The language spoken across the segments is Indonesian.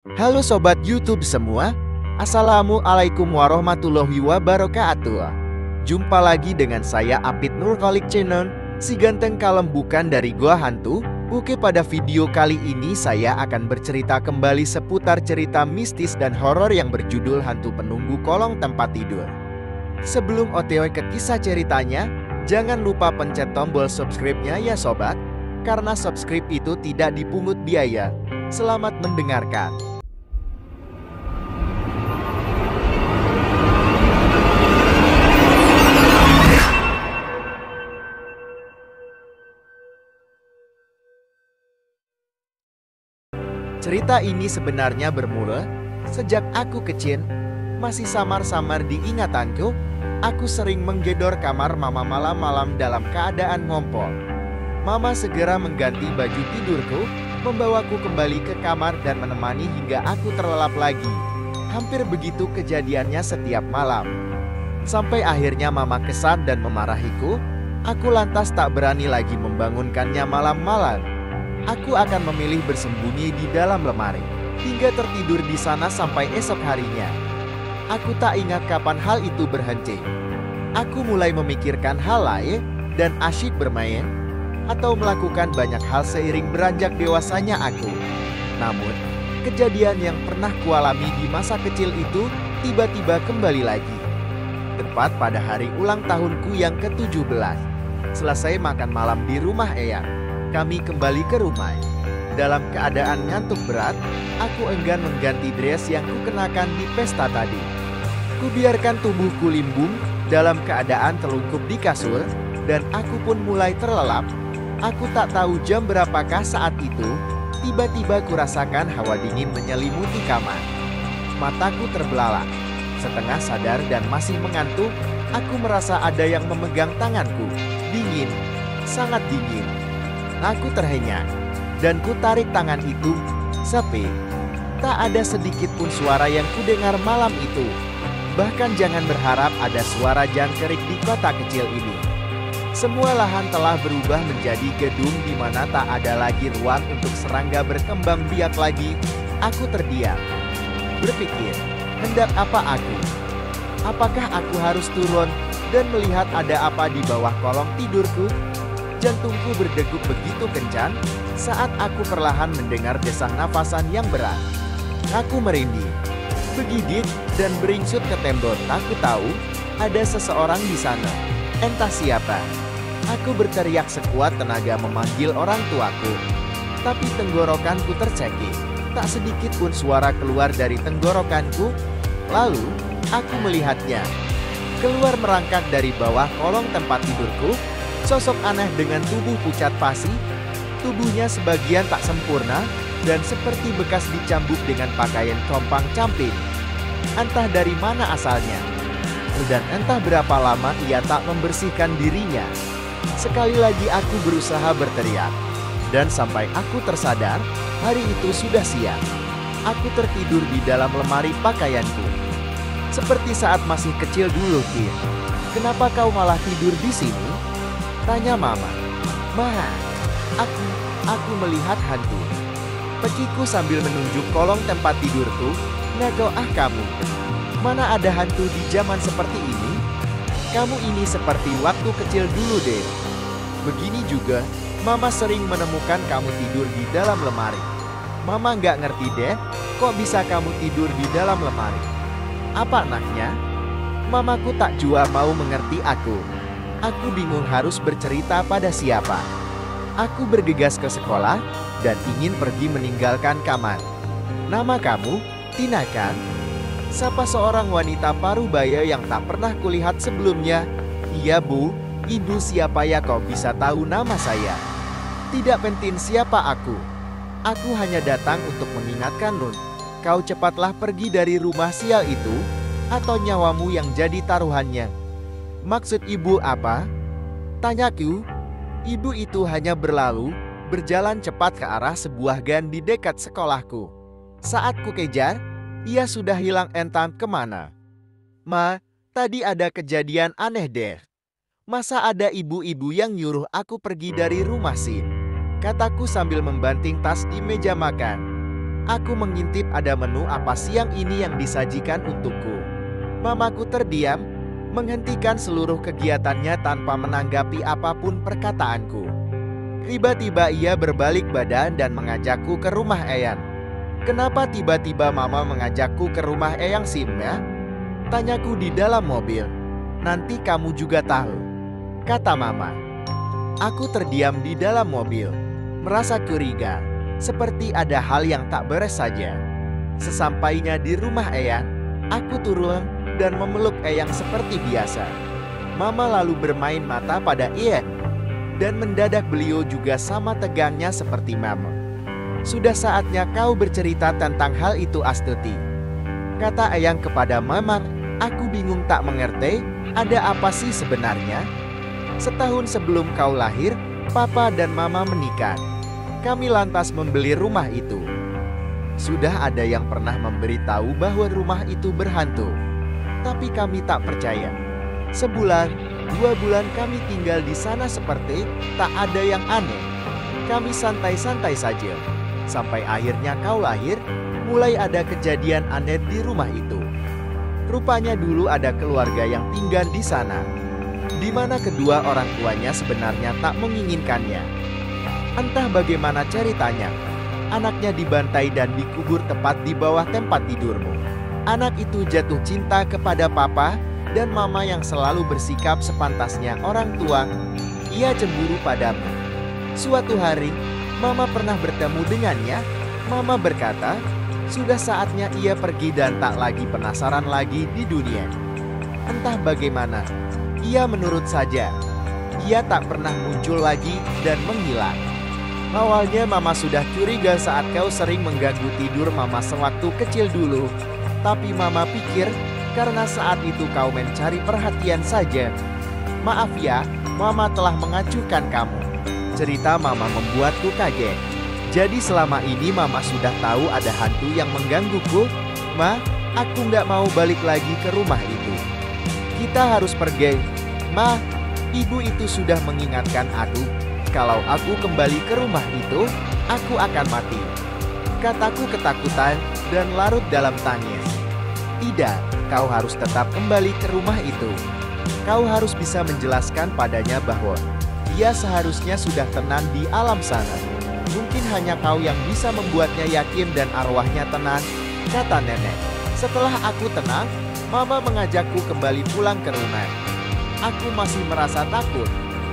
Halo Sobat YouTube semua, Assalamualaikum warahmatullahi wabarakatuh. Jumpa lagi dengan saya Apit Nurholik Channel, si ganteng kalem bukan dari gua hantu. Oke, pada video kali ini saya akan bercerita kembali seputar cerita mistis dan horor yang berjudul Hantu Penunggu Kolong Tempat Tidur. Sebelum OTW ke kisah ceritanya, jangan lupa pencet tombol subscribe-nya ya sobat, karena subscribe itu tidak dipungut biaya. Selamat mendengarkan. Cerita ini sebenarnya bermula sejak aku kecil, masih samar-samar di ingatanku. Aku sering menggedor kamar mama malam-malam dalam keadaan ngompol. Mama segera mengganti baju tidurku, membawaku kembali ke kamar dan menemani hingga aku terlelap lagi. Hampir begitu kejadiannya setiap malam. Sampai akhirnya mama kesal dan memarahiku. Aku lantas tak berani lagi membangunkannya malam-malam. Aku akan memilih bersembunyi di dalam lemari, hingga tertidur di sana sampai esok harinya. Aku tak ingat kapan hal itu berhenti. Aku mulai memikirkan hal lain dan asyik bermain atau melakukan banyak hal seiring beranjak dewasanya aku. Namun, kejadian yang pernah kualami di masa kecil itu tiba-tiba kembali lagi. Tepat pada hari ulang tahunku yang ke-17. Selesai makan malam di rumah eyang, kami kembali ke rumah. Dalam keadaan ngantuk berat, aku enggan mengganti dress yang kukenakan di pesta tadi. Kubiarkan tubuhku limbung dalam keadaan terlungkup di kasur, dan aku pun mulai terlelap. Aku tak tahu jam berapakah saat itu, tiba-tiba kurasakan hawa dingin menyelimuti kamar. Mataku terbelalak. Setengah sadar dan masih mengantuk, aku merasa ada yang memegang tanganku. Dingin, sangat dingin. Aku terhenyak, dan ku tarik tangan itu. Sepi. Tak ada sedikit pun suara yang kudengar malam itu. Bahkan jangan berharap ada suara jangkrik di kota kecil ini. Semua lahan telah berubah menjadi gedung di mana tak ada lagi ruang untuk serangga berkembang biak lagi. Aku terdiam. Berpikir, hendak apa aku? Apakah aku harus turun dan melihat ada apa di bawah kolong tidurku? Jantungku berdegup begitu kencang saat aku perlahan mendengar desang nafasan yang berat. Aku merinding, begigit dan beringsut ke tembok. Aku tahu ada seseorang di sana. Entah siapa. Aku berteriak sekuat tenaga memanggil orang tuaku. Tapi tenggorokanku tercekik. Tak sedikit pun suara keluar dari tenggorokanku. Lalu, aku melihatnya. Keluar merangkak dari bawah kolong tempat tidurku. Sosok aneh dengan tubuh pucat pasi, tubuhnya sebagian tak sempurna, dan seperti bekas dicambuk dengan pakaian compang-camping. Entah dari mana asalnya, dan entah berapa lama ia tak membersihkan dirinya. Sekali lagi aku berusaha berteriak, dan sampai aku tersadar, hari itu sudah siang. Aku tertidur di dalam lemari pakaianku. Seperti saat masih kecil dulu, Kir. Kenapa kau malah tidur di sini? Tanya mama. Ma, aku melihat hantu. Pekiku sambil menunjuk kolong tempat tidurku. Nago kamu. Mana ada hantu di zaman seperti ini? Kamu ini seperti waktu kecil dulu deh. Begini juga, mama sering menemukan kamu tidur di dalam lemari. Mama nggak ngerti deh, kok bisa kamu tidur di dalam lemari? Apa anaknya? Mamaku tak jua mau mengerti aku. Aku bingung harus bercerita pada siapa. Aku bergegas ke sekolah dan ingin pergi meninggalkan kamar. Nama kamu, Tina kan? Sapa seorang wanita parubaya yang tak pernah kulihat sebelumnya. Iya bu, ibu siapa ya kau bisa tahu nama saya? Tidak penting siapa aku. Aku hanya datang untuk mengingatkan Nun. Kau cepatlah pergi dari rumah sial itu, atau nyawamu yang jadi taruhannya. Maksud ibu apa? Tanyaku. Ibu itu hanya berlalu, berjalan cepat ke arah sebuah gang di dekat sekolahku. Saat ku kejar, ia sudah hilang entah kemana. Ma, tadi ada kejadian aneh deh. Masa ada ibu-ibu yang nyuruh aku pergi dari rumah sih? Kataku sambil membanting tas di meja makan. Aku mengintip ada menu apa siang ini yang disajikan untukku. Mamaku terdiam, menghentikan seluruh kegiatannya tanpa menanggapi apapun perkataanku. Tiba-tiba ia berbalik badan dan mengajakku ke rumah Eyang. "Kenapa tiba-tiba Mama mengajakku ke rumah Eyang Sim ya?" tanyaku di dalam mobil. "Nanti kamu juga tahu," kata Mama. Aku terdiam di dalam mobil, merasa curiga, seperti ada hal yang tak beres saja. Sesampainya di rumah Eyang, aku turun dan memeluk Eyang seperti biasa. Mama lalu bermain mata pada Eyang, dan mendadak beliau juga sama tegangnya seperti Mama. "Sudah saatnya kau bercerita tentang hal itu, Astuti," kata Eyang kepada Mama. "Aku bingung tak mengerti, ada apa sih sebenarnya? Setahun sebelum kau lahir, Papa dan Mama menikah. Kami lantas membeli rumah itu. Sudah ada yang pernah memberitahu bahwa rumah itu berhantu, tapi kami tak percaya. Sebulan, 2 bulan kami tinggal di sana seperti tak ada yang aneh. Kami santai-santai saja. Sampai akhirnya kau lahir, mulai ada kejadian aneh di rumah itu. Rupanya dulu ada keluarga yang tinggal di sana, di mana kedua orang tuanya sebenarnya tak menginginkannya. Entah bagaimana ceritanya, anaknya dibantai dan dikubur tepat di bawah tempat tidurmu. Anak itu jatuh cinta kepada Papa dan Mama yang selalu bersikap sepantasnya orang tua. Ia cemburu padamu. Suatu hari, Mama pernah bertemu dengannya. Mama berkata, sudah saatnya ia pergi dan tak lagi penasaran lagi di dunia. Entah bagaimana, ia menurut saja. Ia tak pernah muncul lagi dan menghilang. Awalnya Mama sudah curiga saat kau sering mengganggu tidur Mama sewaktu kecil dulu. Tapi Mama pikir karena saat itu kau mencari perhatian saja. Maaf ya, Mama telah mengacuhkan kamu. Cerita Mama membuatku kaget. Jadi selama ini Mama sudah tahu ada hantu yang menggangguku? Ma, aku nggak mau balik lagi ke rumah itu. Kita harus pergi. Ma, ibu itu sudah mengingatkan aku. Kalau aku kembali ke rumah itu, aku akan mati. Kataku ketakutan dan larut dalam tangis. Tidak, kau harus tetap kembali ke rumah itu. Kau harus bisa menjelaskan padanya bahwa dia seharusnya sudah tenang di alam sana. Mungkin hanya kau yang bisa membuatnya yakin dan arwahnya tenang, kata nenek. Setelah aku tenang, Mama mengajakku kembali pulang ke rumah. Aku masih merasa takut.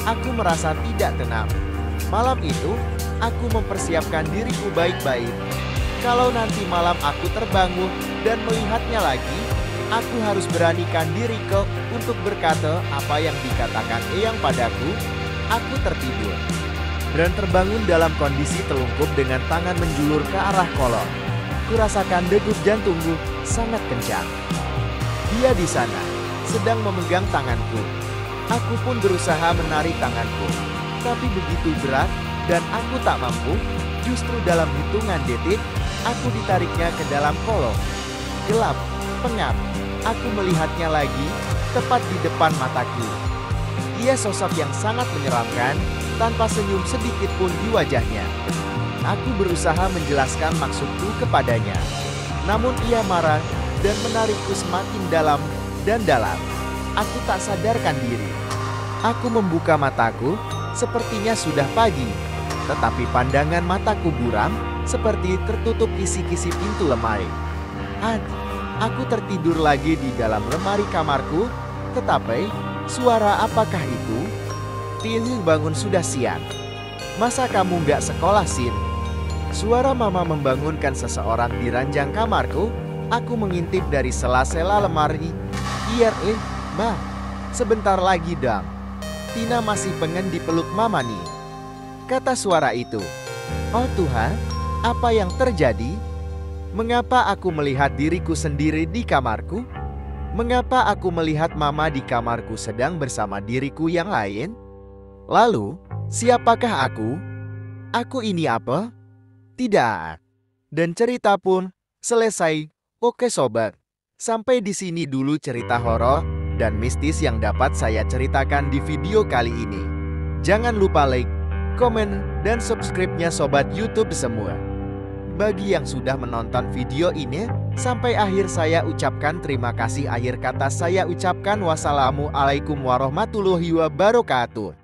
Aku merasa tidak tenang. Malam itu, aku mempersiapkan diriku baik-baik. Kalau nanti malam aku terbangun dan melihatnya lagi, aku harus beranikan diriku untuk berkata apa yang dikatakan Eyang padaku. Aku tertidur dan terbangun dalam kondisi telungkup dengan tangan menjulur ke arah kolong. Kurasakan degup jantungku sangat kencang. Dia di sana, sedang memegang tanganku. Aku pun berusaha menarik tanganku, tapi begitu berat dan aku tak mampu. Justru dalam hitungan detik, aku ditariknya ke dalam kolong. Gelap, pengap, aku melihatnya lagi, tepat di depan mataku. Dia sosok yang sangat menyeramkan, tanpa senyum sedikit pun di wajahnya. Aku berusaha menjelaskan maksudku kepadanya, namun ia marah dan menarikku semakin dalam dan dalam. Aku tak sadarkan diri. Aku membuka mataku, sepertinya sudah pagi. Tetapi pandangan mataku buram, seperti tertutup kisi-kisi pintu lemari. Aku tertidur lagi di dalam lemari kamarku. Tetapi, suara apakah itu? Pilih bangun sudah siang. Masa kamu nggak sekolah, Sin? Suara Mama membangunkan seseorang di ranjang kamarku. Aku mengintip dari sela-sela lemari. Iya, Ma, sebentar lagi dong. Tina masih pengen dipeluk Mama nih, kata suara itu. Oh Tuhan, apa yang terjadi? Mengapa aku melihat diriku sendiri di kamarku? Mengapa aku melihat Mama di kamarku sedang bersama diriku yang lain? Lalu, siapakah aku? Aku ini apa? Tidak. Dan cerita pun selesai. Oke sobat, sampai di sini dulu cerita horor dan mistis yang dapat saya ceritakan di video kali ini. Jangan lupa like, komen, dan subscribe-nya sobat YouTube semua. Bagi yang sudah menonton video ini sampai akhir, saya ucapkan terima kasih. Akhir kata saya ucapkan wassalamualaikum warahmatullahi wabarakatuh.